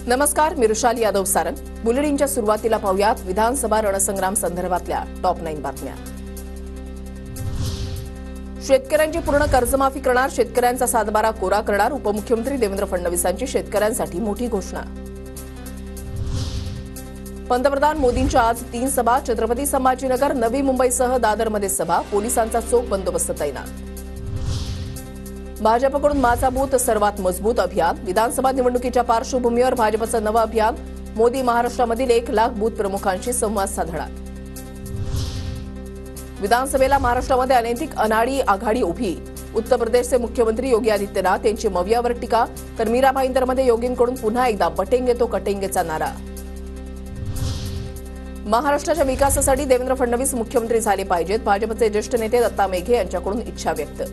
नमस्कार, मी रुशाली यादव सारंग. बुलेटिनच्या सुरुवातीला पाहूयात विधानसभा रणसंग्राम संदर्भातल्या टॉप 9 बातम्या. शेतकऱ्यांची पूर्ण कर्जमाफी करणार, शेतकऱ्यांचा सातबारा कोरा करणार. उपमुख्यमंत्री देवेंद्र फडणवीसांची शेतकऱ्यांसाठी मोठी घोषणा. पंतप्रधान मोदींच्या आज 3 सभा. छत्रपती संभाजीनगर, नवी मुंबईसह दादरमध्ये सभा. पोलिसांचा चोख बंदोबस्त तैनात. भाजपकडून माझा बूथ सर्वात मजबूत अभियान. विधानसभा निवडणुकीच्या पार्श्वभूमीवर भाजपचं नवं अभियान. मोदी महाराष्ट्रामधील 1 लाख बूथ प्रमुखांशी संवाद साधणार. विधानसभेला महाराष्ट्रामध्ये अनैतिक अनाडी आघाडी उभी. उत्तर प्रदेशचे मुख्यमंत्री योगी आदित्यनाथ यांची मवियावर टीका. तर मीरा भाईंदरमध्ये योगींकडून पुन्हा एकदा बटेंगे तो कटेंगेचा नारा. महाराष्ट्राच्या विकासासाठी देवेंद्र फडणवीस मुख्यमंत्री झाले पाहिजेत. भाजपचे ज्येष्ठ नेते दत्ता मेघे यांच्याकडून इच्छा व्यक्त.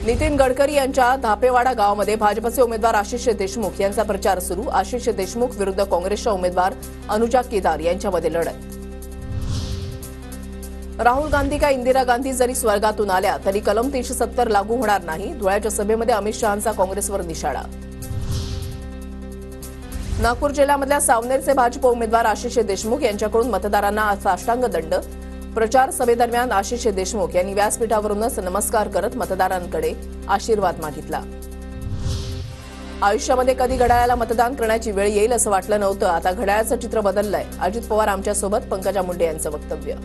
नितीन गडकरी यांच्या धापेवाडा गावामध्ये भाजपचे उमेदवार आशिष देशमुख यांचा प्रचार सुरू. आशिष देशमुख विरुद्ध काँग्रेसच्या उमेदवार अनुजा केदार यांच्यामध्ये लढत. राहुल गांधी का इंदिरा गांधी जरी स्वर्गातून आल्या तरी कलम 370 लागू होणार नाही. धुळ्याच्या सभेमध्ये अमित शहांचा काँग्रेसवर निशाणा. नागपूर जिल्ह्यामधल्या सावनेरचे भाजप उमेदवार आशिष देशमुख यांच्याकडून मतदारांना साष्टांग दंड. प्रचार सभेदरम्यान आशिष देशमुख यांनी व्यासपीठावरूनच नमस्कार करत मतदारांकडे आशीर्वाद मागितला. आयुष्यामध्ये कधी घड्याळाला मतदान करण्याची वेळ येईल असं वाटलं नव्हतं. आता घड्याळाचं चित्र बदललंय. अजित पवार आमच्यासोबत, पंकजा मुंडे यांचं वक्तव्य.